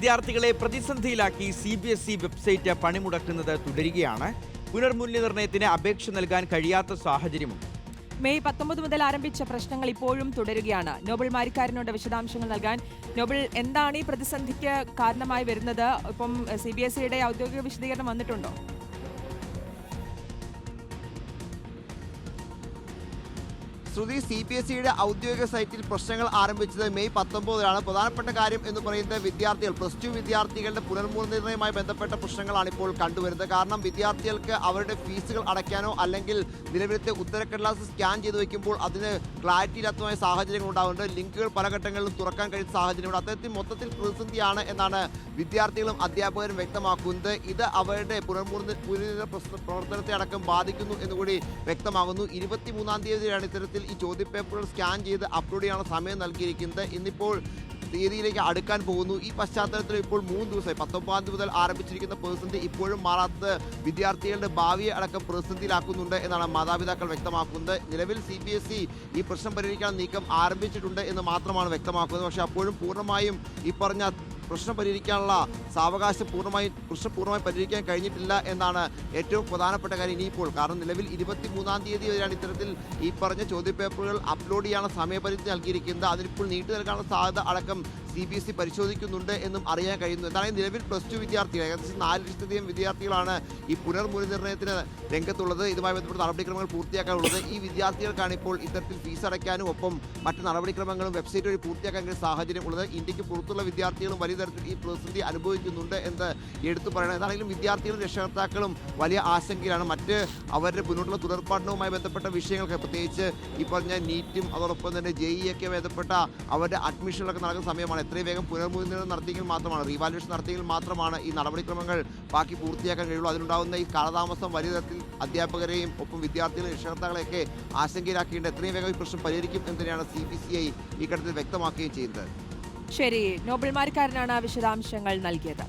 വിദ്യാർത്ഥികളെ പ്രതിസന്ധിയിലാക്കി CBSE website പണിമുടക്കുന്നത് തുടരുകയാണ്. പുനർമൂല്യനിർണ്ണയത്തിന് അപേക്ഷ നൽകാൻ കഴിയാത്ത സാഹചര്യമുണ്ട്. മെയ് 19 മുതൽ ആരംഭിച്ച പ്രശ്നങ്ങൾ ഇപ്പോഴും തുടരുകയാണ്. നോബൽ മാരിക്കാരനോട് വിശദാംശങ്ങൾ നൽകാൻ. നോബൽ, എന്താണ് ഈ പ്രതിസന്ധിക്ക് കാരണമായി വരുന്നത്? ഇപ്പം CBSEയുടെ ഔദ്യോഗിക വിശദീകരണം വന്നിട്ടുണ്ടോ? ശ്രുതി, CBSEയുടെ ഔദ്യോഗിക സൈറ്റിൽ പ്രശ്നങ്ങൾ ആരംഭിച്ചത് മെയ് 19 പ്രധാനപ്പെട്ട കാര്യം എന്ന് പറയുന്നത് വിദ്യാർത്ഥികൾ +2 വിദ്യാർത്ഥികളുടെ പുനർമൂല്യനിർണ്ണയവുമായി ബന്ധപ്പെട്ട പ്രശ്നങ്ങളാണ് ഇപ്പോൾ കണ്ടുവരുന്നത്. കാരണം വിദ്യാർത്ഥികൾക്ക് അവരുടെ ഫീസുകൾ അടയ്ക്കാനോ അല്ലെങ്കിൽ നിലവിലത്തെ ഉത്തരക്കടലാസ് സ്കാൻ ചെയ്ത് വയ്ക്കുമ്പോൾ അതിന് ക്ലാരിറ്റി ഇല്ലാത്തമായ സാഹചര്യങ്ങൾ ഉണ്ടാകുന്നുണ്ട്. ലിങ്കുകൾ പല ഘട്ടങ്ങളിലും തുറക്കാൻ കഴിയുന്ന സാഹചര്യമുണ്ട്. അത്തരത്തിൽ മൊത്തത്തിൽ പ്രതിസന്ധിയാണ് എന്നാണ് വിദ്യാർത്ഥികളും അധ്യാപകരും വ്യക്തമാക്കുന്നത്. ഇത് അവരുടെ പുനർമൂല്യ പ്രവർത്തനത്തെ അടക്കം ബാധിക്കുന്നു എന്നുകൂടി വ്യക്തമാകുന്നു. 23-ാം തീയതിയാണ് ഇത്തരത്തിൽ ഈ ചോദ്യപേപ്പറുകൾ സ്കാൻ ചെയ്ത് അപ്ലോഡ് ചെയ്യാനുള്ള സമയം നൽകിയിരിക്കുന്നത്. ഇന്നിപ്പോൾ തീയതിയിലേക്ക് അടുക്കാൻ പോകുന്നു. ഈ പശ്ചാത്തലത്തിൽ ഇപ്പോൾ 3 ദിവസമായി 19-ാം തീയതി മുതൽ ആരംഭിച്ചിരിക്കുന്ന പ്രതിസന്ധി ഇപ്പോഴും മാറാത്ത വിദ്യാർത്ഥികളുടെ ഭാവിയെ അടക്കം പ്രതിസന്ധിയിലാക്കുന്നുണ്ട് എന്നാണ് മാതാപിതാക്കൾ വ്യക്തമാക്കുന്നത്. നിലവിൽ CBSE ഈ പ്രശ്നം പരിഹരിക്കാൻ നീക്കം ആരംഭിച്ചിട്ടുണ്ട് എന്ന് മാത്രമാണ് വ്യക്തമാക്കുന്നത്. പക്ഷേ അപ്പോഴും പൂർണ്ണമായും ഈ പറഞ്ഞ പ്രശ്നം പരിഹരിക്കാനുള്ള സാവകാശം പൂർണ്ണമായി പരിഹരിക്കാൻ കഴിഞ്ഞിട്ടില്ല എന്നാണ് ഏറ്റവും പ്രധാനപ്പെട്ട കാര്യം ഇനിയിപ്പോൾ. കാരണം നിലവിൽ 23-ാം തീയതി വരെയാണ് ഇത്തരത്തിൽ ഈ പറഞ്ഞ ചോദ്യപേപ്പറുകൾ അപ്ലോഡ് ചെയ്യാനുള്ള സമയപരിധി നൽകിയിരിക്കുന്നത്. അതിനിപ്പോൾ നീട്ടി നൽകാനുള്ള സാധ്യത അടക്കം CBSE പരിശോധിക്കുന്നുണ്ട് എന്നും അറിയാൻ കഴിയുന്നു. എന്നാൽ നിലവിൽ +2 വിദ്യാർത്ഥികൾ, ഏകദേശം 4 ലക്ഷത്തിലധികം വിദ്യാർത്ഥികളാണ് ഈ പുനർമൂല്യനിർണ്ണയത്തിന് രംഗത്തുള്ളത്. ഇതുമായി ബന്ധപ്പെട്ട നടപടിക്രമങ്ങൾ പൂർത്തിയാക്കാനുള്ളത്. ഈ വിദ്യാർത്ഥികൾക്കാണ് ഇപ്പോൾ ഇത്തരത്തിൽ ഫീസ് അടയ്ക്കാനും ഒപ്പം മറ്റ് നടപടിക്രമങ്ങളും വെബ്സൈറ്റ് വഴി പൂർത്തിയാക്കാൻ കഴിയുന്ന സാഹചര്യം ഉള്ളത്. ഇന്ത്യക്ക് പുറത്തുള്ള വിദ്യാർത്ഥികളും വലിയ തരത്തിൽ ഈ പ്രതിസന്ധി അനുഭവിക്കുന്നുണ്ട് എന്ന് എടുത്തു പറയണം. എന്താണെങ്കിലും വിദ്യാർത്ഥികളും രക്ഷകർത്താക്കളും വലിയ ആശങ്കയിലാണ്. മറ്റ് അവരുടെ മുന്നോട്ടുള്ള തുടർ പഠനവുമായി ബന്ധപ്പെട്ട വിഷയങ്ങൾക്ക്, പ്രത്യേകിച്ച് ഈ പറഞ്ഞ നീറ്റും അതോടൊപ്പം തന്നെ JEE ഒക്കെ ബന്ധപ്പെട്ട അവരുടെ അഡ്മിഷനുകളൊക്കെ നടക്കുന്ന സമയമാണ്. എത്രയും വേഗം പുനർമൂല്യനിർണ്ണയം നടത്തിയെങ്കിൽ മാത്രമാണ്, റീവാലുവേഷൻ നടത്തിയെങ്കിൽ മാത്രമാണ് ഈ നടപടിക്രമങ്ങൾ ബാക്കി പൂർത്തിയാക്കാൻ കഴിയുള്ളൂ. അതിനുണ്ടാകുന്ന ഈ കാലതാമസം വലിയ തരത്തിൽ അധ്യാപകരെയും ഒപ്പം വിദ്യാർത്ഥികളെയും രക്ഷകർത്താക്കളെയൊക്കെ ആശങ്കയിലാക്കിയിട്ട് എത്രയും വേഗം ഈ പ്രശ്നം പരിഹരിക്കും എന്ന് തന്നെയാണ് CBSE ഈ ഘട്ടത്തിൽ വ്യക്തമാക്കുകയും ചെയ്യുന്നത്. ശരി, നോബൽ മാരിക്കാരനാണ് വിശദാംശങ്ങൾ നൽകിയത്.